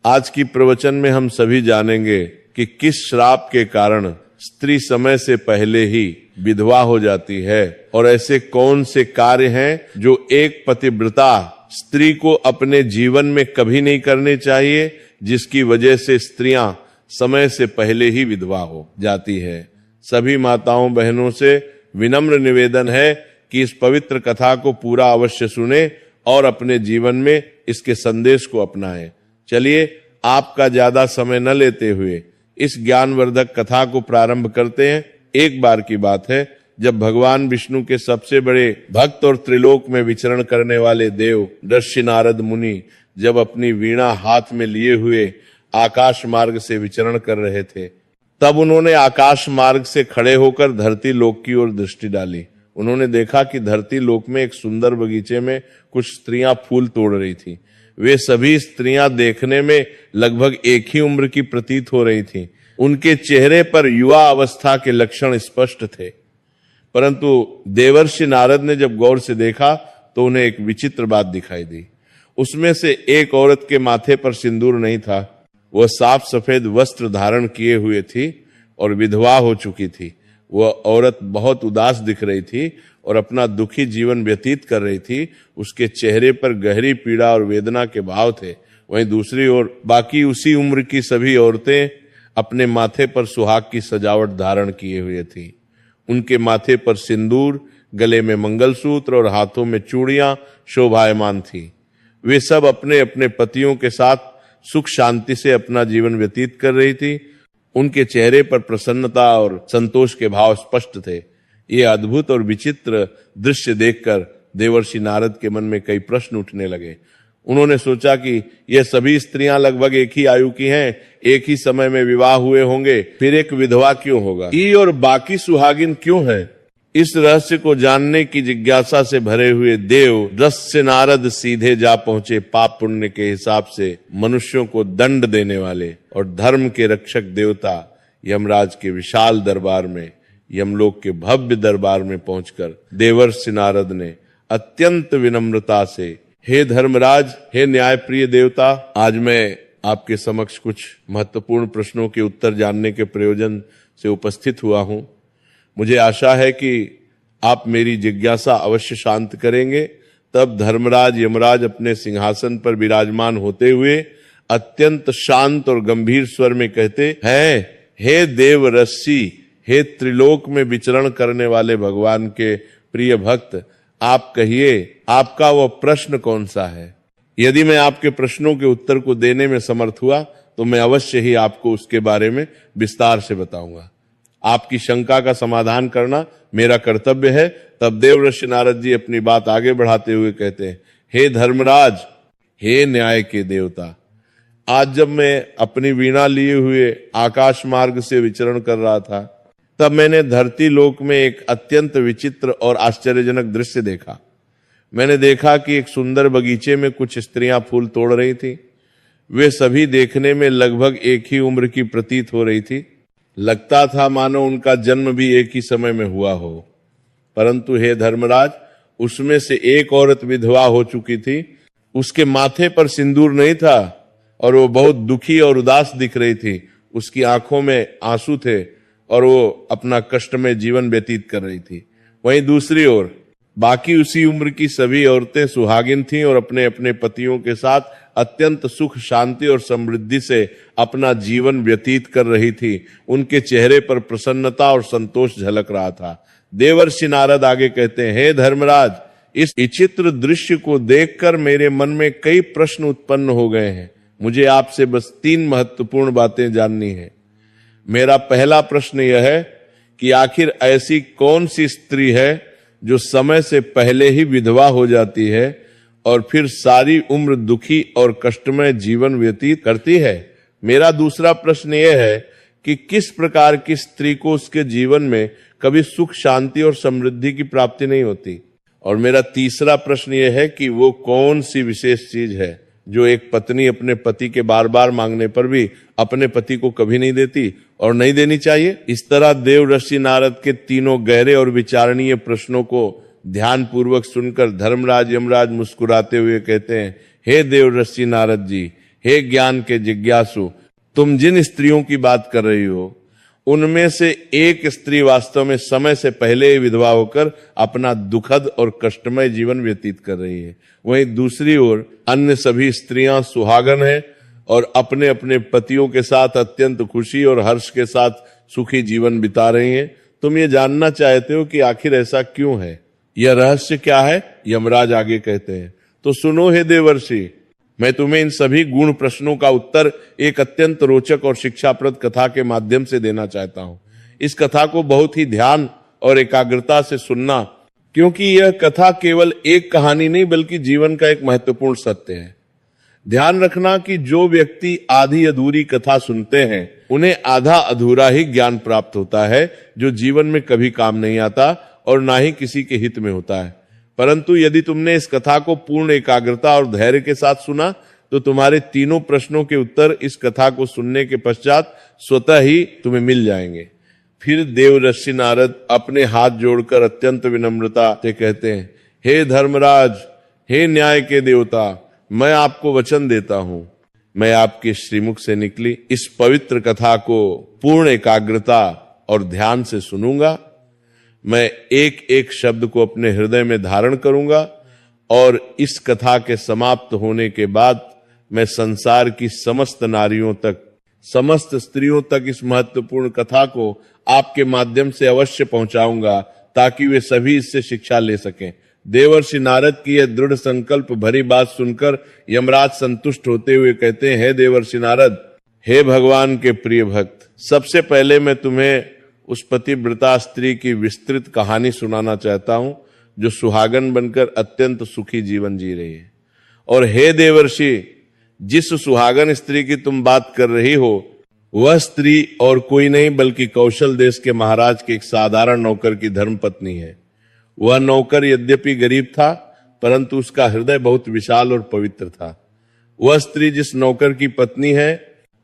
आज की प्रवचन में हम सभी जानेंगे कि किस श्राप के कारण स्त्री समय से पहले ही विधवा हो जाती है और ऐसे कौन से कार्य हैं जो एक पतिव्रता स्त्री को अपने जीवन में कभी नहीं करने चाहिए, जिसकी वजह से स्त्रियां समय से पहले ही विधवा हो जाती है। सभी माताओं बहनों से विनम्र निवेदन है कि इस पवित्र कथा को पूरा अवश्य सुने और अपने जीवन में इसके संदेश को अपनाएं। चलिए, आपका ज्यादा समय न लेते हुए इस ज्ञानवर्धक कथा को प्रारंभ करते हैं। एक बार की बात है, जब भगवान विष्णु के सबसे बड़े भक्त और त्रिलोक में विचरण करने वाले देव ऋषि नारद मुनि जब अपनी वीणा हाथ में लिए हुए आकाश मार्ग से विचरण कर रहे थे, तब उन्होंने आकाश मार्ग से खड़े होकर धरती लोक की ओर दृष्टि डाली। उन्होंने देखा कि धरती लोक में एक सुंदर बगीचे में कुछ स्त्रियां फूल तोड़ रही थी। वे सभी स्त्रियां देखने में लगभग एक ही उम्र की प्रतीत हो रही थीं। उनके चेहरे पर युवा अवस्था के लक्षण स्पष्ट थे, परंतु देवर्षि नारद ने जब गौर से देखा तो उन्हें एक विचित्र बात दिखाई दी। उसमें से एक औरत के माथे पर सिंदूर नहीं था। वह साफ सफेद वस्त्र धारण किए हुए थी और विधवा हो चुकी थी। वह औरत बहुत उदास दिख रही थी और अपना दुखी जीवन व्यतीत कर रही थी। उसके चेहरे पर गहरी पीड़ा और वेदना के भाव थे। वहीं दूसरी ओर बाकी उसी उम्र की सभी औरतें अपने माथे पर सुहाग की सजावट धारण किए हुए थी। उनके माथे पर सिंदूर, गले में मंगलसूत्र और हाथों में चूड़ियां शोभायमान थी। वे सब अपने अपने पतियों के साथ सुख शांति से अपना जीवन व्यतीत कर रही थी। उनके चेहरे पर प्रसन्नता और संतोष के भाव स्पष्ट थे। ये अद्भुत और विचित्र दृश्य देखकर देवर्षि नारद के मन में कई प्रश्न उठने लगे। उन्होंने सोचा कि ये सभी स्त्रियां लगभग एक ही आयु की हैं, एक ही समय में विवाह हुए होंगे, फिर एक विधवा क्यों होगा, ये और बाकी सुहागिन क्यों है। इस रहस्य को जानने की जिज्ञासा से भरे हुए देव ऋषि नारद सीधे जा पहुंचे पाप पुण्य के हिसाब से मनुष्यों को दंड देने वाले और धर्म के रक्षक देवता यमराज के विशाल दरबार में, यमलोक के भव्य दरबार में पहुंचकर देवर्षि नारद ने अत्यंत विनम्रता से, हे धर्मराज, हे न्यायप्रिय देवता, आज मैं आपके समक्ष कुछ महत्वपूर्ण प्रश्नों के उत्तर जानने के प्रयोजन से उपस्थित हुआ हूं। मुझे आशा है कि आप मेरी जिज्ञासा अवश्य शांत करेंगे। तब धर्मराज यमराज अपने सिंहासन पर विराजमान होते हुए अत्यंत शांत और गंभीर स्वर में कहते हैं, हे देव ऋषि, हे त्रिलोक में विचरण करने वाले भगवान के प्रिय भक्त, आप कहिए, आपका वह प्रश्न कौन सा है। यदि मैं आपके प्रश्नों के उत्तर को देने में समर्थ हुआ तो मैं अवश्य ही आपको उसके बारे में विस्तार से बताऊंगा। आपकी शंका का समाधान करना मेरा कर्तव्य है। तब देवर्षि नारद जी अपनी बात आगे बढ़ाते हुए कहते हैं, हे धर्मराज, हे न्याय के देवता, आज जब मैं अपनी वीणा लिए हुए आकाश मार्ग से विचरण कर रहा था, तब मैंने धरती लोक में एक अत्यंत विचित्र और आश्चर्यजनक दृश्य देखा। मैंने देखा कि एक सुंदर बगीचे में कुछ स्त्रियां फूल तोड़ रही थी। वे सभी देखने में लगभग एक ही उम्र की प्रतीत हो रही थी। लगता था मानो उनका जन्म भी एक ही समय में हुआ हो। परंतु हे धर्मराज, उसमें से एक औरत विधवा हो चुकी थी। उसके माथे पर सिंदूर नहीं था और वो बहुत दुखी और उदास दिख रही थी। उसकी आंखों में आंसू थे और वो अपना कष्टमय जीवन व्यतीत कर रही थी। वहीं दूसरी ओर बाकी उसी उम्र की सभी औरतें सुहागिन थीं और अपने अपने पतियों के साथ अत्यंत सुख, शांति और समृद्धि से अपना जीवन व्यतीत कर रही थी। उनके चेहरे पर प्रसन्नता और संतोष झलक रहा था। देवर्षि नारद आगे कहते हैं, हे धर्मराज, इस विचित्र दृश्य को देखकर मेरे मन में कई प्रश्न उत्पन्न हो गए हैं। मुझे आपसे बस 3 महत्वपूर्ण बातें जाननी है। मेरा पहला प्रश्न यह है कि आखिर ऐसी कौन सी स्त्री है जो समय से पहले ही विधवा हो जाती है और फिर सारी उम्र दुखी और कष्टमय जीवन व्यतीत करती है। मेरा दूसरा प्रश्न यह है कि किस प्रकार की स्त्री को उसके जीवन में कभी सुख, शांति और समृद्धि की प्राप्ति नहीं होती। और मेरा तीसरा प्रश्न यह है कि वो कौन सी विशेष चीज है जो एक पत्नी अपने पति के बार बार मांगने पर भी अपने पति को कभी नहीं देती और नहीं देनी चाहिए। इस तरह देव ऋषि नारद के तीनों गहरे और विचारणीय प्रश्नों को ध्यान पूर्वक सुनकर धर्मराज यमराज मुस्कुराते हुए कहते हैं, हे देव ऋषि नारद जी, हे ज्ञान के जिज्ञासु, तुम जिन स्त्रियों की बात कर रही हो उनमें से एक स्त्री वास्तव में समय से पहले ही विधवा होकर अपना दुखद और कष्टमय जीवन व्यतीत कर रही है। वहीं दूसरी ओर अन्य सभी स्त्रियां सुहागन हैं और अपने अपने पतियों के साथ अत्यंत खुशी और हर्ष के साथ सुखी जीवन बिता रही हैं। तुम ये जानना चाहते हो कि आखिर ऐसा क्यों है, यह रहस्य क्या है? यमराज आगे कहते हैं, तो सुनो हे देवर्षि, मैं तुम्हें इन सभी गुण प्रश्नों का उत्तर एक अत्यंत रोचक और शिक्षाप्रद कथा के माध्यम से देना चाहता हूं। इस कथा को बहुत ही ध्यान और एकाग्रता से सुनना, क्योंकि यह कथा केवल एक कहानी नहीं बल्कि जीवन का एक महत्वपूर्ण सत्य है। ध्यान रखना कि जो व्यक्ति आधी अधूरी कथा सुनते हैं उन्हें आधा अधूरा ही ज्ञान प्राप्त होता है, जो जीवन में कभी काम नहीं आता और ना ही किसी के हित में होता है। परंतु यदि तुमने इस कथा को पूर्ण एकाग्रता और धैर्य के साथ सुना तो तुम्हारे तीनों प्रश्नों के उत्तर इस कथा को सुनने के पश्चात स्वतः ही तुम्हें मिल जाएंगे। फिर देवर्षि नारद अपने हाथ जोड़कर अत्यंत विनम्रता से कहते हैं, हे धर्मराज, हे न्याय के देवता, मैं आपको वचन देता हूं, मैं आपके श्रीमुख से निकली इस पवित्र कथा को पूर्ण एकाग्रता और ध्यान से सुनूंगा। मैं एक एक शब्द को अपने हृदय में धारण करूंगा और इस कथा के समाप्त होने के बाद मैं संसार की समस्त नारियों तक, समस्त स्त्रियों तक इस महत्वपूर्ण कथा को आपके माध्यम से अवश्य पहुंचाऊंगा, ताकि वे सभी इससे शिक्षा ले सकें। देवर्षि नारद की यह दृढ़ संकल्प भरी बात सुनकर यमराज संतुष्ट होते हुए कहते हैं, हे देवर्षि नारद, हे भगवान के प्रिय भक्त, सबसे पहले मैं तुम्हें उस पतिव्रता स्त्री की विस्तृत कहानी सुनाना चाहता हूं जो सुहागन बनकर अत्यंत सुखी जीवन जी रही है। और हे देवर्षि, जिस सुहागन स्त्री की तुम बात कर रही हो वह स्त्री और कोई नहीं बल्कि कौशल देश के महाराज के एक साधारण नौकर की धर्मपत्नी है। वह नौकर यद्यपि गरीब था परंतु उसका हृदय बहुत विशाल और पवित्र था। वह स्त्री जिस नौकर की पत्नी है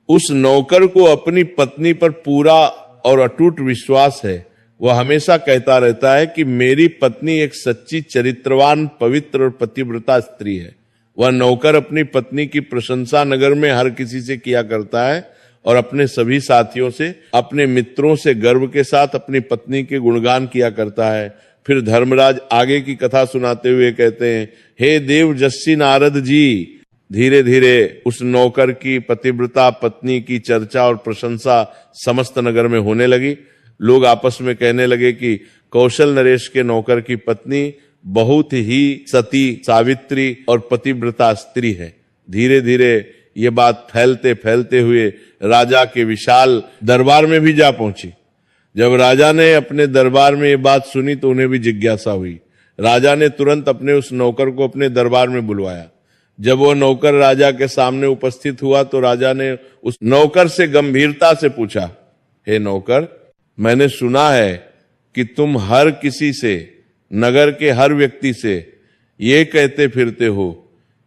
उस नौकर को अपनी पत्नी पर पूरा और अटूट विश्वास है। वह हमेशा कहता रहता है कि मेरी पत्नी एक सच्ची चरित्रवान, पवित्र और पतिव्रता स्त्री है। वह नौकर अपनी पत्नी की प्रशंसा नगर में हर किसी से किया करता है और अपने सभी साथियों से, अपने मित्रों से गर्व के साथ अपनी पत्नी के गुणगान किया करता है। फिर धर्मराज आगे की कथा सुनाते हुए कहते हैं, हे देवजस्सी नारद जी, धीरे धीरे उस नौकर की पतिव्रता पत्नी की चर्चा और प्रशंसा समस्त नगर में होने लगी। लोग आपस में कहने लगे कि कौशल नरेश के नौकर की पत्नी बहुत ही सती, सावित्री और पतिव्रता स्त्री है। धीरे धीरे ये बात फैलते फैलते हुए राजा के विशाल दरबार में भी जा पहुंची। जब राजा ने अपने दरबार में ये बात सुनी तो उन्हें भी जिज्ञासा हुई। राजा ने तुरंत अपने उस नौकर को अपने दरबार में बुलवाया। जब वो नौकर राजा के सामने उपस्थित हुआ तो राजा ने उस नौकर से गंभीरता से पूछा, हे नौकर, मैंने सुना है कि तुम हर किसी से, नगर के हर व्यक्ति से ये कहते फिरते हो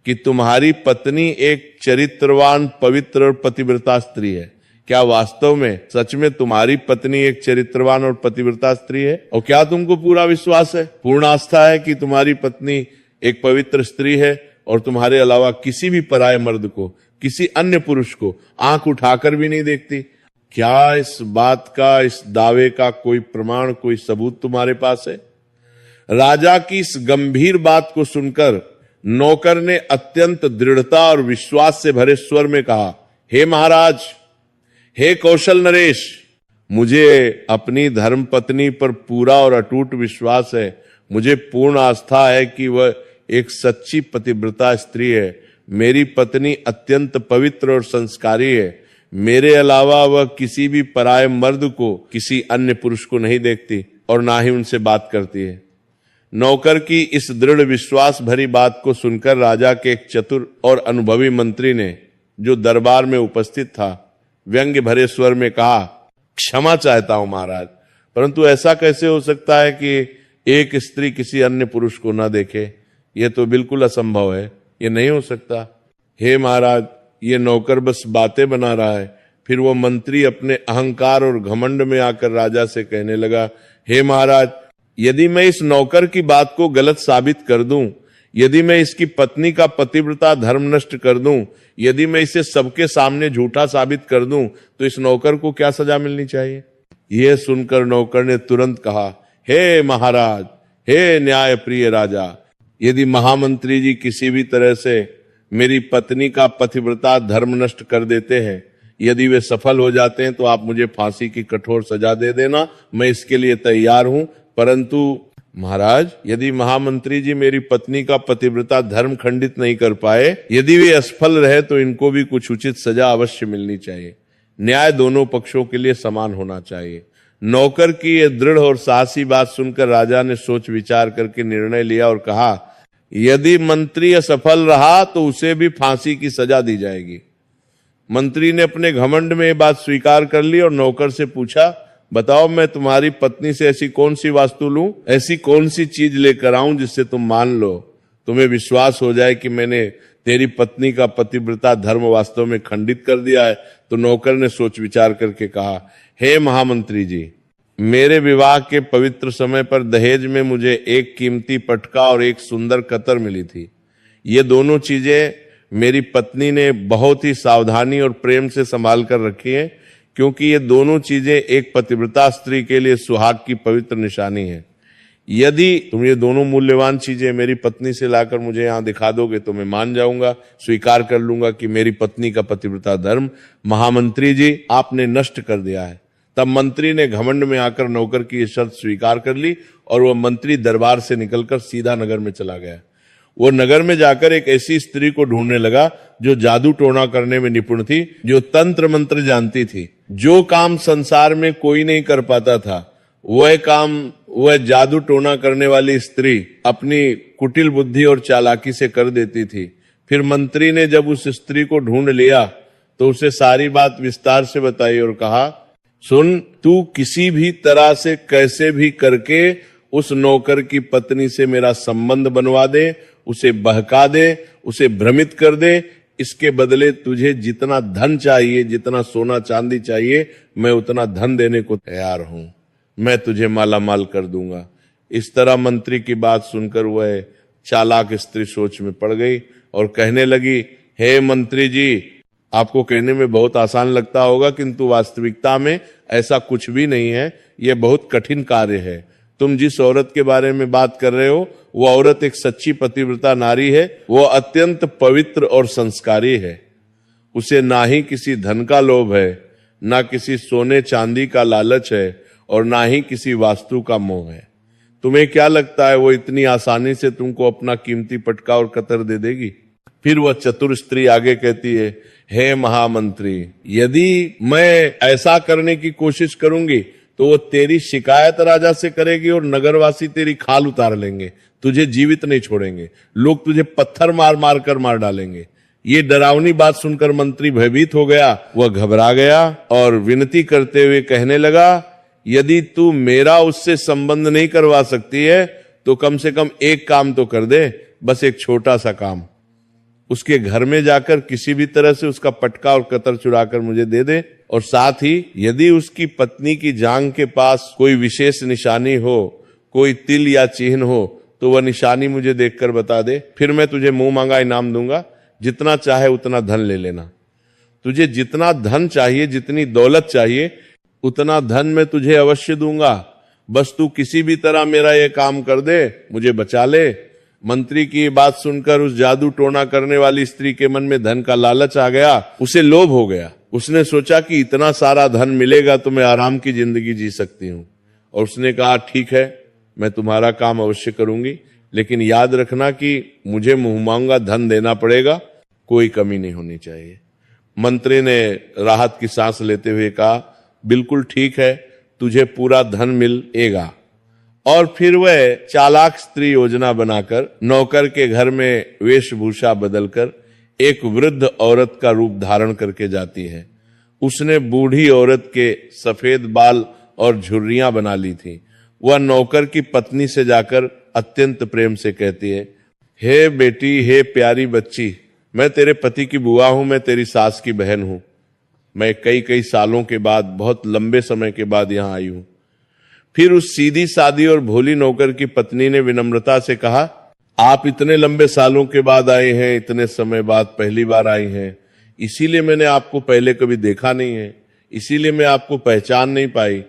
कि तुम्हारी पत्नी एक चरित्रवान, पवित्र और पतिव्रता स्त्री है। क्या वास्तव में सच में तुम्हारी पत्नी एक चरित्रवान और पतिव्रता स्त्री है? और क्या तुमको पूरा विश्वास है, पूर्ण आस्था है कि तुम्हारी पत्नी एक पवित्र स्त्री है और तुम्हारे अलावा किसी भी पराये मर्द को, किसी अन्य पुरुष को आंख उठाकर भी नहीं देखती? क्या इस बात का, इस दावे का कोई प्रमाण, कोई सबूत तुम्हारे पास है? राजा की इस गंभीर बात को सुनकर नौकर ने अत्यंत दृढ़ता और विश्वास से भरे स्वर में कहा, हे महाराज, हे कौशल नरेश, मुझे अपनी धर्मपत्नी पर पूरा और अटूट विश्वास है। मुझे पूर्ण आस्था है कि वह एक सच्ची पतिव्रता स्त्री है। मेरी पत्नी अत्यंत पवित्र और संस्कारी है। मेरे अलावा वह किसी भी पराये मर्द को, किसी अन्य पुरुष को नहीं देखती और ना ही उनसे बात करती है। नौकर की इस दृढ़ विश्वास भरी बात को सुनकर राजा के एक चतुर और अनुभवी मंत्री ने, जो दरबार में उपस्थित था, व्यंग्य भरे स्वर में कहा, क्षमा चाहता हूं महाराज, परंतु ऐसा कैसे हो सकता है कि एक स्त्री किसी अन्य पुरुष को न देखे? यह तो बिल्कुल असंभव है, ये नहीं हो सकता। हे महाराज, ये नौकर बस बातें बना रहा है। फिर वो मंत्री अपने अहंकार और घमंड में आकर राजा से कहने लगा, हे महाराज, यदि मैं इस नौकर की बात को गलत साबित कर दूं यदि मैं इसकी पत्नी का पतिव्रता धर्म नष्ट कर दूं, यदि मैं इसे सबके सामने झूठा साबित कर दूं, तो इस नौकर को क्या सजा मिलनी चाहिए? यह सुनकर नौकर ने तुरंत कहा, हे महाराज, हे न्याय प्रिय राजा, यदि महामंत्री जी किसी भी तरह से मेरी पत्नी का पतिव्रता धर्म नष्ट कर देते हैं, यदि वे सफल हो जाते हैं, तो आप मुझे फांसी की कठोर सजा दे देना, मैं इसके लिए तैयार हूं। परंतु महाराज, यदि महामंत्री जी मेरी पत्नी का पतिव्रता धर्म खंडित नहीं कर पाए, यदि वे असफल रहे, तो इनको भी कुछ उचित सजा अवश्य मिलनी चाहिए। न्याय दोनों पक्षों के लिए समान होना चाहिए। नौकर की यह दृढ़ और साहसी बात सुनकर राजा ने सोच विचार करके निर्णय लिया और कहा, यदि मंत्री असफल रहा तो उसे भी फांसी की सजा दी जाएगी। मंत्री ने अपने घमंड में यह बात स्वीकार कर ली और नौकर से पूछा, बताओ, मैं तुम्हारी पत्नी से ऐसी कौन सी वास्तु लूं, ऐसी कौन सी चीज लेकर आऊं जिससे तुम मान लो, तुम्हें विश्वास हो जाए कि मैंने तेरी पत्नी का पतिव्रता धर्म वास्तव में खंडित कर दिया है। तो नौकर ने सोच विचार करके कहा, हे महामंत्री जी, मेरे विवाह के पवित्र समय पर दहेज में मुझे एक कीमती पटका और एक सुंदर कतर मिली थी। ये दोनों चीजें मेरी पत्नी ने बहुत ही सावधानी और प्रेम से संभाल कर रखी है, क्योंकि ये दोनों चीजें एक पतिव्रता स्त्री के लिए सुहाग की पवित्र निशानी है। यदि तुम ये दोनों मूल्यवान चीजें मेरी पत्नी से लाकर मुझे यहां दिखा दोगे, तो मैं मान जाऊंगा, स्वीकार कर लूंगा कि मेरी पत्नी का पतिव्रता धर्म महामंत्री जी आपने नष्ट कर दिया है। तब मंत्री ने घमंड में आकर नौकर की शर्त स्वीकार कर ली और वह मंत्री दरबार से निकलकर सीधा नगर में चला गया। वो नगर में जाकर एक ऐसी स्त्री को ढूंढने लगा जो जादू टोना करने में निपुण थी, जो तंत्र मंत्र जानती थी। जो काम संसार में कोई नहीं कर पाता था, वह काम वह जादू टोना करने वाली स्त्री अपनी कुटिल बुद्धि और चालाकी से कर देती थी। फिर मंत्री ने जब उस स्त्री को ढूंढ लिया तो उसे सारी बात विस्तार से बताई और कहा, सुन, तू किसी भी तरह से कैसे भी करके उस नौकर की पत्नी से मेरा संबंध बनवा दे, उसे बहका दे, उसे भ्रमित कर दे। इसके बदले तुझे जितना धन चाहिए, जितना सोना चांदी चाहिए, मैं उतना धन देने को तैयार हूं। मैं तुझे माला माल कर दूंगा। इस तरह मंत्री की बात सुनकर वह चालाक स्त्री सोच में पड़ गई और कहने लगी, हे मंत्री जी, आपको कहने में बहुत आसान लगता होगा, किंतु वास्तविकता में ऐसा कुछ भी नहीं है। यह बहुत कठिन कार्य है। तुम जिस औरत के बारे में बात कर रहे हो, वो औरत एक सच्ची पतिव्रता नारी है। वो अत्यंत पवित्र और संस्कारी है। उसे ना ही किसी धन का लोभ है, ना किसी सोने चांदी का लालच है, और ना ही किसी वास्तु का मोह है। तुम्हें क्या लगता है वो इतनी आसानी से तुमको अपना कीमती पटका और कतर दे देगी? फिर वह चतुर स्त्री आगे कहती है, हे महामंत्री, यदि मैं ऐसा करने की कोशिश करूंगी तो वो तेरी शिकायत राजा से करेगी और नगरवासी तेरी खाल उतार लेंगे, तुझे जीवित नहीं छोड़ेंगे, लोग तुझे पत्थर मार मार कर मार डालेंगे। ये डरावनी बात सुनकर मंत्री भयभीत हो गया। वह घबरा गया और विनती करते हुए कहने लगा, यदि तू मेरा उससे संबंध नहीं करवा सकती है तो कम से कम एक काम तो कर दे, बस एक छोटा सा काम। उसके घर में जाकर किसी भी तरह से उसका पटका और कतर चुराकर मुझे दे दे, और साथ ही यदि उसकी पत्नी की जांघ के पास कोई विशेष निशानी हो, कोई तिल या चिन्ह हो, तो वह निशानी मुझे देखकर बता दे। फिर मैं तुझे मुंह मांगा इनाम दूंगा, जितना चाहे उतना धन ले लेना। तुझे जितना धन चाहिए, जितनी दौलत चाहिए, उतना धन मैं तुझे अवश्य दूंगा। बस तू किसी भी तरह मेरा ये काम कर दे, मुझे बचा ले। मंत्री की ये बात सुनकर उस जादू टोना करने वाली स्त्री के मन में धन का लालच आ गया। उसे लोभ हो गया। उसने सोचा कि इतना सारा धन मिलेगा तो मैं आराम की जिंदगी जी सकती हूँ, और उसने कहा, ठीक है, मैं तुम्हारा काम अवश्य करूंगी, लेकिन याद रखना कि मुझे मुंह मांगा धन देना पड़ेगा, कोई कमी नहीं होनी चाहिए। मंत्री ने राहत की सांस लेते हुए कहा, बिल्कुल ठीक है, तुझे पूरा धन मिलेगा। और फिर वह चालाक स्त्री योजना बनाकर नौकर के घर में वेशभूषा बदलकर एक वृद्ध औरत का रूप धारण करके जाती है। उसने बूढ़ी औरत के सफेद बाल और झुर्रियां बना ली थी। वह नौकर की पत्नी से जाकर अत्यंत प्रेम से कहती है, हे बेटी, हे प्यारी बच्ची, मैं तेरे पति की बुआ हूं, मैं तेरी सास की बहन हूं। मैं कई सालों के बाद, बहुत लंबे समय के बाद यहां आई हूं। फिर उस सीधी सादी और भोली नौकर की पत्नी ने विनम्रता से कहा, आप इतने लंबे सालों के बाद आए हैं, इतने समय बाद पहली बार आई हैं, इसीलिए मैंने आपको पहले कभी देखा नहीं है, इसीलिए मैं आपको पहचान नहीं पाई,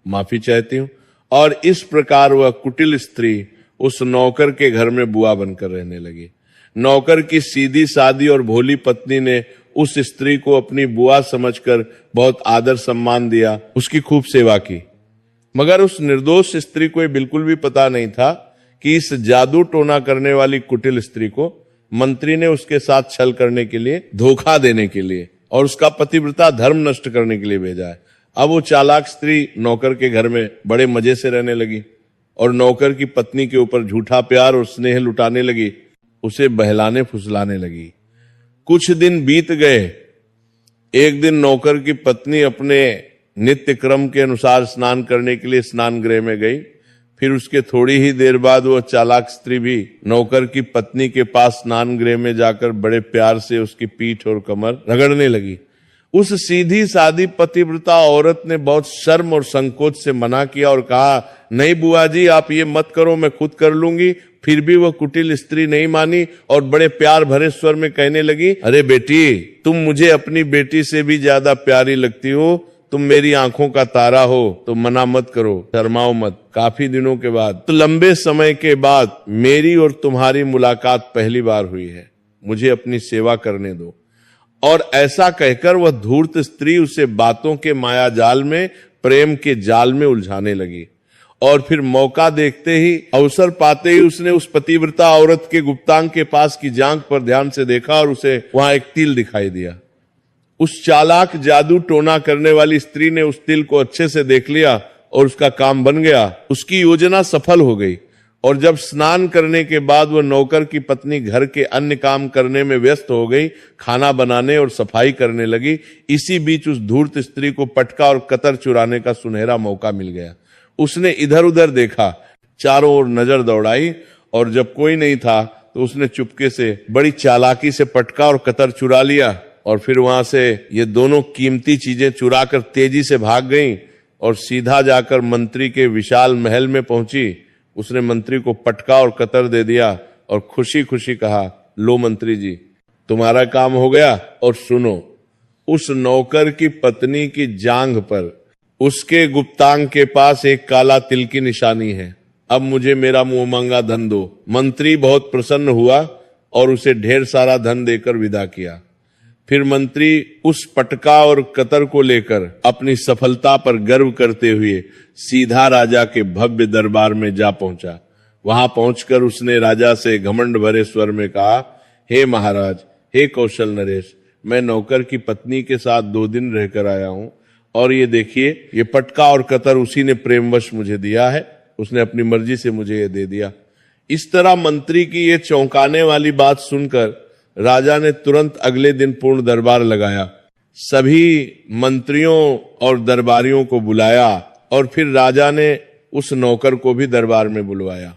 माफी चाहती हूं। और इस प्रकार वह कुटिल स्त्री उस नौकर के घर में बुआ बनकर रहने लगी। नौकर की सीधी सादी और भोली पत्नी ने उस स्त्री को अपनी बुआ समझकर बहुत आदर सम्मान दिया, उसकी खूब सेवा की। मगर उस निर्दोष स्त्री को ये बिल्कुल भी पता नहीं था कि इस जादू टोना करने वाली कुटिल स्त्री को मंत्री ने उसके साथ छल करने के लिए, धोखा देने के लिए और उसका पतिव्रता धर्म नष्ट करने के लिए भेजा है। अब वो चालाक स्त्री नौकर के घर में बड़े मजे से रहने लगी और नौकर की पत्नी के ऊपर झूठा प्यार और स्नेह लुटाने लगी, उसे बहलाने फुसलाने लगी। कुछ दिन बीत गए। एक दिन नौकर की पत्नी अपने नित्य क्रम के अनुसार स्नान करने के लिए स्नान गृह में गई। फिर उसके थोड़ी ही देर बाद वह चालाक स्त्री भी नौकर की पत्नी के पास स्नान गृह में जाकर बड़े प्यार से उसकी पीठ और कमर रगड़ने लगी। उस सीधी सादी पतिव्रता औरत ने बहुत शर्म और संकोच से मना किया और कहा, नहीं बुआ जी, आप ये मत करो, मैं खुद कर लूंगी। फिर भी वह कुटिल स्त्री नहीं मानी और बड़े प्यार भरे स्वर में कहने लगी, अरे बेटी, तुम मुझे अपनी बेटी से भी ज्यादा प्यारी लगती हो, तुम मेरी आंखों का तारा हो, तो मना मत करो, शर्माओ मत। काफी दिनों के बाद, तो लंबे समय के बाद मेरी और तुम्हारी मुलाकात पहली बार हुई है, मुझे अपनी सेवा करने दो। और ऐसा कहकर वह धूर्त स्त्री उसे बातों के माया जाल में, प्रेम के जाल में उलझाने लगी। और फिर मौका देखते ही, अवसर पाते ही उसने उस पतिव्रता औरत के गुप्तांग के पास की जांघ पर ध्यान से देखा और उसे वहां एक तिल दिखाई दिया। उस चालाक जादू टोना करने वाली स्त्री ने उस तिल को अच्छे से देख लिया और उसका काम बन गया। उसकी योजना सफल हो गई। और जब स्नान करने के बाद वह नौकर की पत्नी घर के अन्य काम करने में व्यस्त हो गई, खाना बनाने और सफाई करने लगी, इसी बीच उस धूर्त स्त्री को पटका और कतर चुराने का सुनहरा मौका मिल गया। उसने इधर उधर देखा, चारों ओर नजर दौड़ाई और जब कोई नहीं था तो उसने चुपके से बड़ी चालाकी से पटका और कतर चुरा लिया। और फिर वहां से ये दोनों कीमती चीजें चुराकर तेजी से भाग गईं और सीधा जाकर मंत्री के विशाल महल में पहुंची। उसने मंत्री को पटका और कतर दे दिया और खुशी खुशी कहा, लो मंत्री जी, तुम्हारा काम हो गया। और सुनो, उस नौकर की पत्नी की जांघ पर, उसके गुप्तांग के पास एक काला तिल की निशानी है। अब मुझे मेरा मुंह मांगा धन दो। मंत्री बहुत प्रसन्न हुआ और उसे ढेर सारा धन देकर विदा किया। फिर मंत्री उस पटका और कतर को लेकर अपनी सफलता पर गर्व करते हुए सीधा राजा के भव्य दरबार में जा पहुंचा। वहां पहुंचकर उसने राजा से घमंड भरे स्वर में कहा, हे महाराज, हे कौशल नरेश, मैं नौकर की पत्नी के साथ 2 दिन रहकर आया हूं और ये देखिए, ये पटका और कतर उसी ने प्रेमवश मुझे दिया है, उसने अपनी मर्जी से मुझे ये दे दिया। इस तरह मंत्री की ये चौंकाने वाली बात सुनकर राजा ने तुरंत अगले दिन पूर्ण दरबार लगाया। सभी मंत्रियों और दरबारियों को बुलाया और फिर राजा ने उस नौकर को भी दरबार में बुलवाया।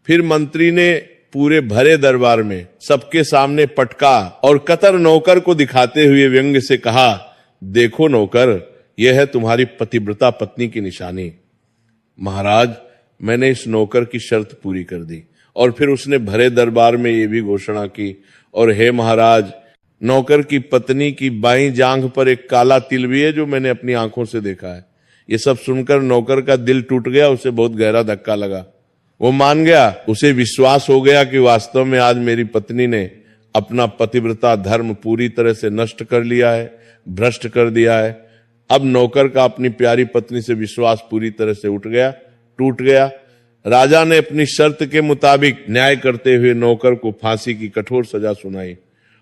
फिर मंत्री ने पूरे भरे दरबार में सबके सामने पटका और कतर नौकर को दिखाते हुए व्यंग्य से कहा, देखो नौकर, यह है तुम्हारी पतिव्रता पत्नी की निशानी। महाराज, मैंने इस नौकर की शर्त पूरी कर दी। और फिर उसने भरे दरबार में ये भी घोषणा की, और हे महाराज, नौकर की पत्नी की बाईं जांघ पर एक काला तिल भी है जो मैंने अपनी आंखों से देखा है। ये सब सुनकर नौकर का दिल टूट गया, उसे बहुत गहरा धक्का लगा। वो मान गया, उसे विश्वास हो गया कि वास्तव में आज मेरी पत्नी ने अपना पतिव्रता धर्म पूरी तरह से नष्ट कर लिया है, भ्रष्ट कर दिया है। अब नौकर का अपनी प्यारी पत्नी से विश्वास पूरी तरह से टूट गया। राजा ने अपनी शर्त के मुताबिक न्याय करते हुए नौकर को फांसी की कठोर सजा सुनाई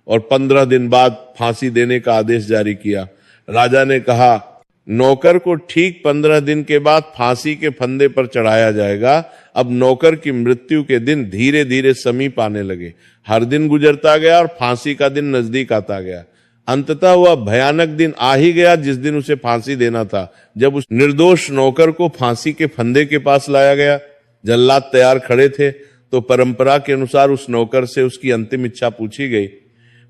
और 15 दिन बाद फांसी देने का आदेश जारी किया। राजा ने कहा, नौकर को ठीक 15 दिन के बाद फांसी के फंदे पर चढ़ाया जाएगा। अब नौकर की मृत्यु के दिन धीरे धीरे समीप आने लगे। हर दिन गुजरता गया और फांसी का दिन नजदीक आता गया। अंततः वह भयानक दिन आ ही गया जिस दिन उसे फांसी देना था। जब उस निर्दोष नौकर को फांसी के फंदे के पास लाया गया, जल्लाद तैयार खड़े थे, तो परंपरा के अनुसार उस नौकर से उसकी अंतिम इच्छा पूछी गई।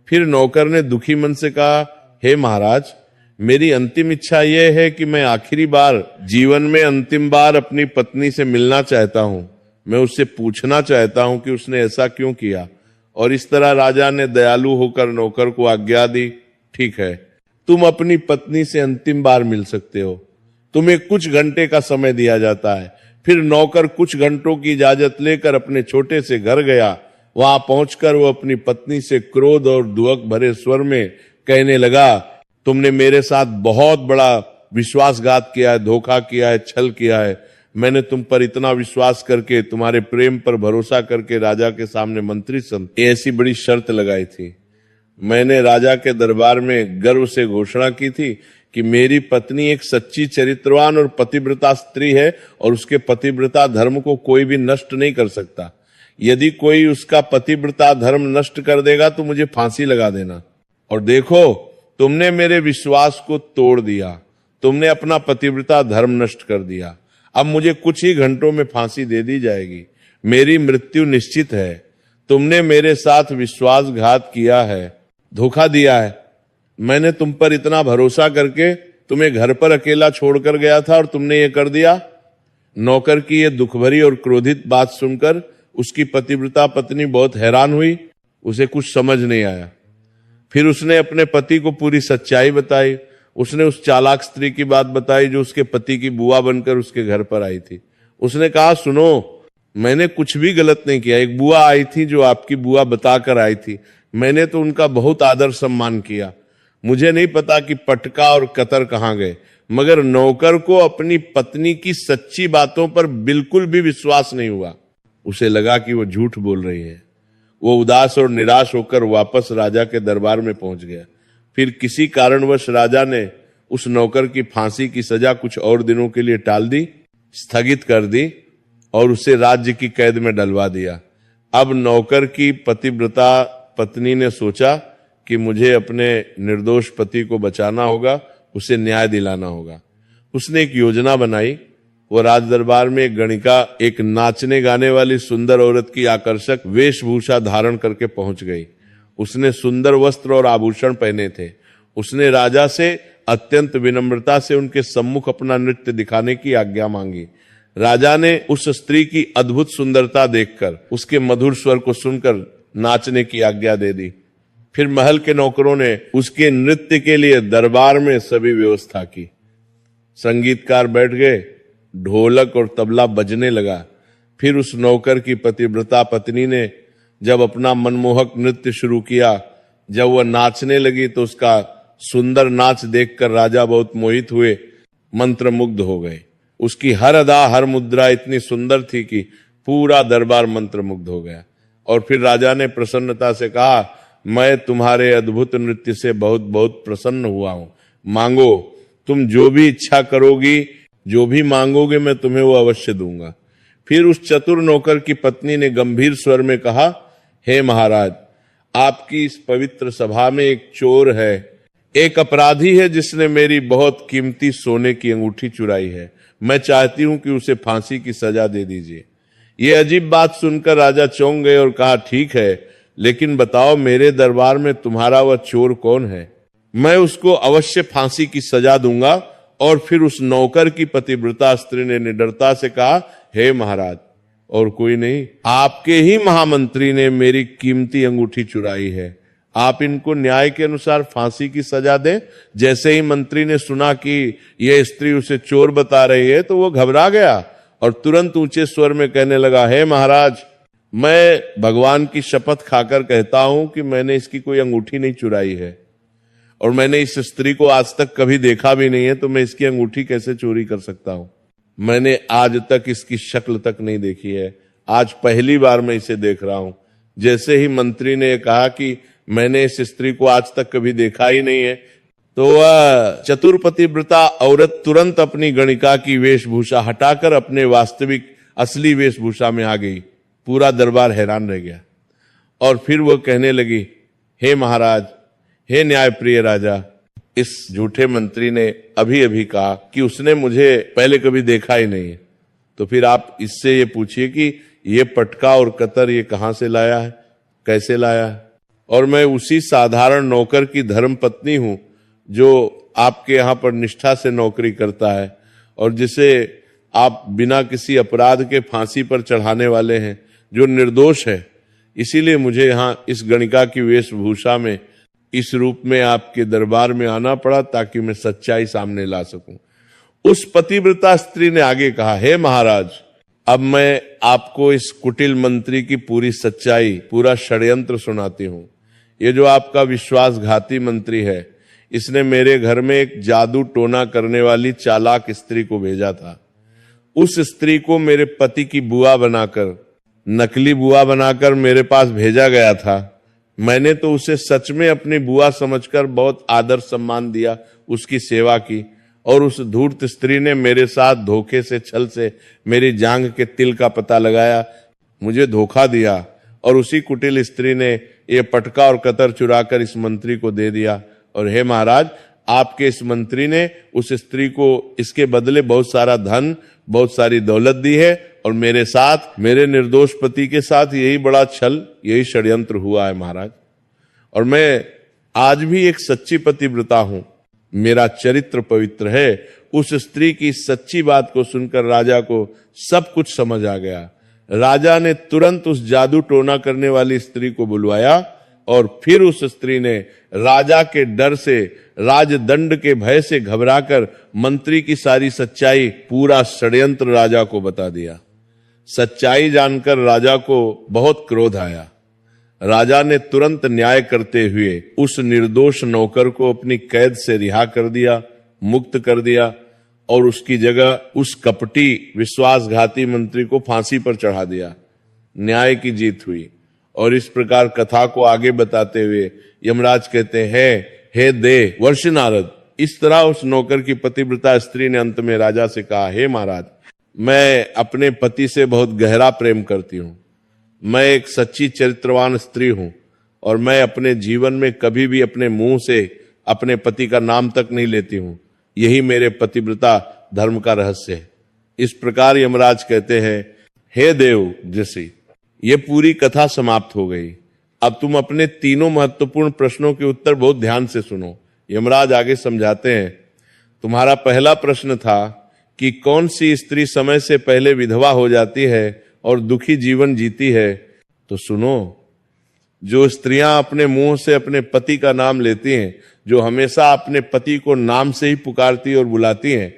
फिर नौकर ने दुखी मन से कहा, हे महाराज, मेरी अंतिम इच्छा यह है कि मैं आखिरी बार, जीवन में अंतिम बार अपनी पत्नी से मिलना चाहता हूं। मैं उससे पूछना चाहता हूं कि उसने ऐसा क्यों किया। और इस तरह राजा ने दयालु होकर नौकर को आज्ञा दी, ठीक है, तुम अपनी पत्नी से अंतिम बार मिल सकते हो, तुम्हें कुछ घंटे का समय दिया जाता है। फिर नौकर कुछ घंटों की इजाजत लेकर अपने छोटे से घर गया। वहां पहुंचकर वो अपनी पत्नी से क्रोध और दुहक भरे स्वर में कहने लगा, तुमने मेरे साथ बहुत बड़ा विश्वासघात किया है, धोखा किया है, छल किया है। मैंने तुम पर इतना विश्वास करके, तुम्हारे प्रेम पर भरोसा करके राजा के सामने मंत्री ऐसी बड़ी शर्त लगाई थी। मैंने राजा के दरबार में गर्व से घोषणा की थी कि मेरी पत्नी एक सच्ची चरित्रवान और पतिव्रता स्त्री है और उसके पतिव्रता धर्म को कोई भी नष्ट नहीं कर सकता। यदि कोई उसका पतिव्रता धर्म नष्ट कर देगा तो मुझे फांसी लगा देना। और देखो, तुमने मेरे विश्वास को तोड़ दिया, तुमने अपना पतिव्रता धर्म नष्ट कर दिया। अब मुझे कुछ ही घंटों में फांसी दे दी जाएगी, मेरी मृत्यु निश्चित है। तुमने मेरे साथ विश्वासघात किया है, धोखा दिया है। मैंने तुम पर इतना भरोसा करके तुम्हें घर पर अकेला छोड़कर गया था और तुमने ये कर दिया। नौकर की ये दुख भरी और क्रोधित बात सुनकर उसकी पतिव्रता पत्नी बहुत हैरान हुई, उसे कुछ समझ नहीं आया। फिर उसने अपने पति को पूरी सच्चाई बताई। उसने उस चालाक स्त्री की बात बताई जो उसके पति की बुआ बनकर उसके घर पर आई थी। उसने कहा, सुनो, मैंने कुछ भी गलत नहीं किया। एक बुआ आई थी जो आपकी बुआ बताकर आई थी, मैंने तो उनका बहुत आदर सम्मान किया। मुझे नहीं पता कि पटका और कतर कहाँ गए, मगर नौकर को अपनी पत्नी की सच्ची बातों पर बिल्कुल भी विश्वास नहीं हुआ। उसे लगा कि वो झूठ बोल रही है। वो उदास और निराश होकर वापस राजा के दरबार में पहुंच गया। फिर किसी कारणवश राजा ने उस नौकर की फांसी की सजा कुछ और दिनों के लिए टाल दी, स्थगित कर दी और उसे राज्य की कैद में डलवा दिया। अब नौकर की पतिव्रता पत्नी ने सोचा कि मुझे अपने निर्दोष पति को बचाना होगा, उसे न्याय दिलाना होगा। उसने एक योजना बनाई। वो राज दरबार में एक गणिका, एक नाचने गाने वाली सुंदर औरत की आकर्षक वेशभूषा धारण करके पहुंच गई। उसने सुंदर वस्त्र और आभूषण पहने थे। उसने राजा से अत्यंत विनम्रता से उनके सम्मुख अपना नृत्य दिखाने की आज्ञा मांगी। राजा ने उस स्त्री की अद्भुत सुंदरता देखकर, उसके मधुर स्वर को सुनकर नाचने की आज्ञा दे दी। फिर महल के नौकरों ने उसके नृत्य के लिए दरबार में सभी व्यवस्था की। संगीतकार बैठ गए, ढोलक और तबला बजने लगा। फिर उस नौकर की पतिव्रता पत्नी ने जब अपना मनमोहक नृत्य शुरू किया, जब वह नाचने लगी तो उसका सुंदर नाच देखकर राजा बहुत मोहित हुए, मंत्रमुग्ध हो गए। उसकी हर अदा, हर मुद्रा इतनी सुंदर थी कि पूरा दरबार मंत्रमुग्ध हो गया। और फिर राजा ने प्रसन्नता से कहा, मैं तुम्हारे अद्भुत नृत्य से बहुत बहुत प्रसन्न हुआ हूं। मांगो, तुम जो भी इच्छा करोगी, जो भी मांगोगे, मैं तुम्हें वो अवश्य दूंगा। फिर उस चतुर नौकर की पत्नी ने गंभीर स्वर में कहा, हे महाराज, आपकी इस पवित्र सभा में एक चोर है, एक अपराधी है जिसने मेरी बहुत कीमती सोने की अंगूठी चुराई है। मैं चाहती हूं कि उसे फांसी की सजा दे दीजिए। ये अजीब बात सुनकर राजा चौंक गए और कहा, ठीक है, लेकिन बताओ मेरे दरबार में तुम्हारा वह चोर कौन है? मैं उसको अवश्य फांसी की सजा दूंगा। और फिर उस नौकर की पतिव्रता स्त्री ने निडरता से कहा, हे महाराज, और कोई नहीं, आपके ही महामंत्री ने मेरी कीमती अंगूठी चुराई है। आप इनको न्याय के अनुसार फांसी की सजा दें। जैसे ही मंत्री ने सुना कि यह स्त्री उसे चोर बता रही है तो वो घबरा गया और तुरंत ऊंचे स्वर में कहने लगा, हे महाराज, मैं भगवान की शपथ खाकर कहता हूं कि मैंने इसकी कोई अंगूठी नहीं चुराई है और मैंने इस स्त्री को आज तक कभी देखा भी नहीं है, तो मैं इसकी अंगूठी कैसे चोरी कर सकता हूं? मैंने आज तक इसकी शक्ल तक नहीं देखी है, आज पहली बार मैं इसे देख रहा हूं। जैसे ही मंत्री ने कहा कि मैंने इस स्त्री को आज तक कभी देखा ही नहीं है, तो वह चतुर पतिव्रता औरत तुरंत अपनी गणिका की वेशभूषा हटाकर अपने वास्तविक असली वेशभूषा में आ गई। पूरा दरबार हैरान रह गया और फिर वह कहने लगी, हे महाराज, हे न्यायप्रिय राजा, इस झूठे मंत्री ने अभी अभी कहा कि उसने मुझे पहले कभी देखा ही नहीं है, तो फिर आप इससे ये पूछिए कि ये पटका और कतर ये कहां से लाया है, कैसे लाया है? और मैं उसी साधारण नौकर की धर्म पत्नी हूं जो आपके यहां पर निष्ठा से नौकरी करता है और जिसे आप बिना किसी अपराध के फांसी पर चढ़ाने वाले हैं जो निर्दोष है। इसीलिए मुझे यहाँ इस गणिका की वेशभूषा में, इस रूप में आपके दरबार में आना पड़ा ताकि मैं सच्चाई सामने ला सकूं। उस पतिव्रता स्त्री ने आगे कहा, हे महाराज, अब मैं आपको इस कुटिल मंत्री की पूरी सच्चाई, पूरा षड्यंत्र सुनाती हूं। ये जो आपका विश्वासघाती मंत्री है, इसने मेरे घर में एक जादू टोना करने वाली चालाक स्त्री को भेजा था। उस स्त्री को मेरे पति की बुआ बनाकर, नकली बुआ बनाकर मेरे पास भेजा गया था। मैंने तो उसे सच में अपनी बुआ समझकर बहुत आदर सम्मान दिया, उसकी सेवा की, और उस धूर्त स्त्री ने मेरे साथ धोखे से, छल से मेरी जांघ के तिल का पता लगाया, मुझे धोखा दिया, और उसी कुटिल स्त्री ने ये पटका और कतर चुराकर इस मंत्री को दे दिया। और हे महाराज, आपके इस मंत्री ने उस स्त्री को इसके बदले बहुत सारा धन, बहुत सारी दौलत दी है, और मेरे साथ, मेरे निर्दोष पति के साथ यही बड़ा छल, यही षड्यंत्र हुआ है महाराज। और मैं आज भी एक सच्ची पतिव्रता हूं, मेरा चरित्र पवित्र है। उस स्त्री की सच्ची बात को सुनकर राजा को सब कुछ समझ आ गया। राजा ने तुरंत उस जादू टोना करने वाली स्त्री को बुलवाया, और फिर उस स्त्री ने राजा के डर से, राजदंड के भय से घबराकर मंत्री की सारी सच्चाई, पूरा षड्यंत्र राजा को बता दिया। सच्चाई जानकर राजा को बहुत क्रोध आया। राजा ने तुरंत न्याय करते हुए उस निर्दोष नौकर को अपनी कैद से रिहा कर दिया, मुक्त कर दिया, और उसकी जगह उस कपटी विश्वासघाती मंत्री को फांसी पर चढ़ा दिया। न्याय की जीत हुई। और इस प्रकार कथा को आगे बताते हुए यमराज कहते हैं, हे दे वर्ष नारद, इस तरह उस नौकर की पतिव्रता स्त्री ने अंत में राजा से कहा, हे महाराज, मैं अपने पति से बहुत गहरा प्रेम करती हूं। मैं एक सच्ची चरित्रवान स्त्री हूं, और मैं अपने जीवन में कभी भी अपने मुंह से अपने पति का नाम तक नहीं लेती हूं। यही मेरे पतिव्रता धर्म का रहस्य है। इस प्रकार यमराज कहते हैं, हे देव ऋषि, ये पूरी कथा समाप्त हो गई। अब तुम अपने तीनों महत्वपूर्ण प्रश्नों के उत्तर बहुत ध्यान से सुनो। यमराज आगे समझाते हैं, तुम्हारा पहला प्रश्न था कि कौन सी स्त्री समय से पहले विधवा हो जाती है और दुखी जीवन जीती है। तो सुनो, जो स्त्रियां अपने मुंह से अपने पति का नाम लेती हैं, जो हमेशा अपने पति को नाम से ही पुकारती और बुलाती हैं,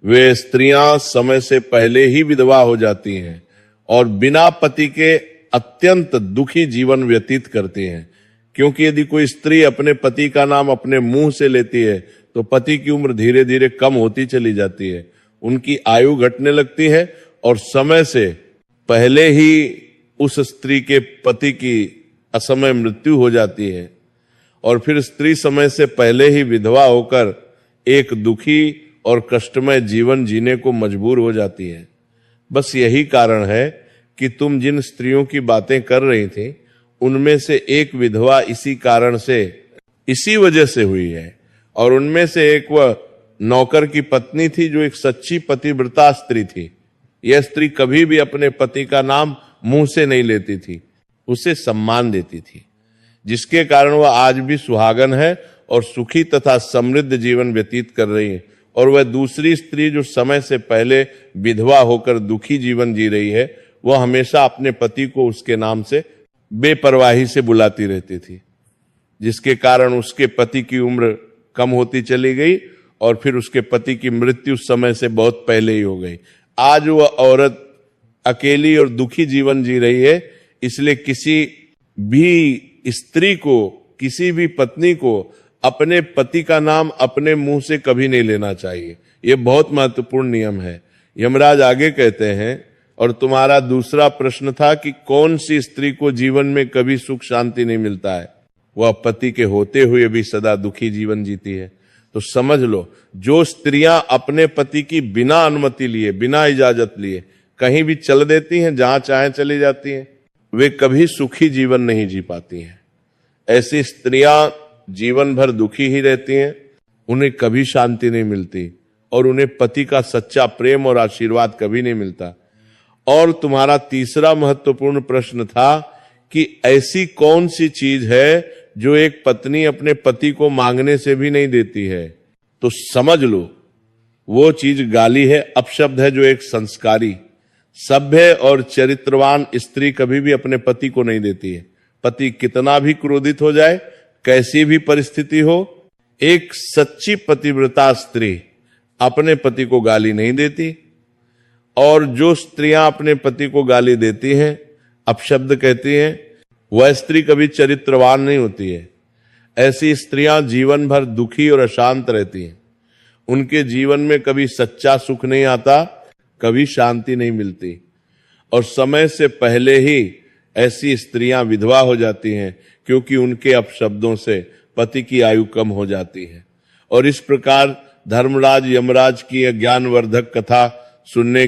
वे स्त्रियां समय से पहले ही विधवा हो जाती हैं और बिना पति के अत्यंत दुखी जीवन व्यतीत करती हैं। क्योंकि यदि कोई स्त्री अपने पति का नाम अपने मुंह से लेती है तो पति की उम्र धीरे धीरे कम होती चली जाती है, उनकी आयु घटने लगती है, और समय से पहले ही उस स्त्री के पति की असमय मृत्यु हो जाती है, और फिर स्त्री समय से पहले ही विधवा होकर एक दुखी और कष्टमय जीवन जीने को मजबूर हो जाती है। बस यही कारण है कि तुम जिन स्त्रियों की बातें कर रही थी, उनमें से एक विधवा इसी कारण से, इसी वजह से हुई है। और उनमें से एक वह नौकर की पत्नी थी जो एक सच्ची पतिव्रता स्त्री थी। यह स्त्री कभी भी अपने पति का नाम मुंह से नहीं लेती थी, उसे सम्मान देती थी, जिसके कारण वह आज भी सुहागन है और सुखी तथा समृद्ध जीवन व्यतीत कर रही है। और वह दूसरी स्त्री जो समय से पहले विधवा होकर दुखी जीवन जी रही है, वह हमेशा अपने पति को उसके नाम से बेपरवाही से बुलाती रहती थी, जिसके कारण उसके पति की उम्र कम होती चली गई और फिर उसके पति की मृत्यु समय से बहुत पहले ही हो गई। आज वह औरत अकेली और दुखी जीवन जी रही है, इसलिए किसी भी स्त्री को, किसी भी पत्नी को अपने पति का नाम अपने मुंह से कभी नहीं लेना चाहिए। यह बहुत महत्वपूर्ण नियम है। यमराज आगे कहते हैं, और तुम्हारा दूसरा प्रश्न था कि कौन सी स्त्री को जीवन में कभी सुख शांति नहीं मिलता है, वह पति के होते हुए भी सदा दुखी जीवन जीती है। तो समझ लो, जो स्त्रियां अपने पति की बिना अनुमति लिए, बिना इजाजत लिए कहीं भी चल देती हैं, जहां चाहे चली जाती हैं, वे कभी सुखी जीवन नहीं जी पाती हैं। ऐसी स्त्रियां जीवन भर दुखी ही रहती हैं, उन्हें कभी शांति नहीं मिलती और उन्हें पति का सच्चा प्रेम और आशीर्वाद कभी नहीं मिलता। और तुम्हारा तीसरा महत्वपूर्ण प्रश्न था कि ऐसी कौन सी चीज है जो एक पत्नी अपने पति को मांगने से भी नहीं देती है। तो समझ लो, वो चीज गाली है, अपशब्द है जो एक संस्कारी, सभ्य और चरित्रवान स्त्री कभी भी अपने पति को नहीं देती है। पति कितना भी क्रोधित हो जाए, कैसी भी परिस्थिति हो, एक सच्ची पतिव्रता स्त्री अपने पति को गाली नहीं देती। और जो स्त्रियां अपने पति को गाली देती हैं, अपशब्द कहती हैं, वह स्त्री कभी चरित्रवान नहीं होती है। ऐसी स्त्रियां जीवन भर दुखी और अशांत रहती हैं। उनके जीवन में कभी सच्चा सुख नहीं आता, कभी शांति नहीं मिलती, और समय से पहले ही ऐसी स्त्रियां विधवा हो जाती हैं, क्योंकि उनके अपशब्दों से पति की आयु कम हो जाती है। और इस प्रकार धर्मराज यमराज की ज्ञानवर्धक कथा सुनने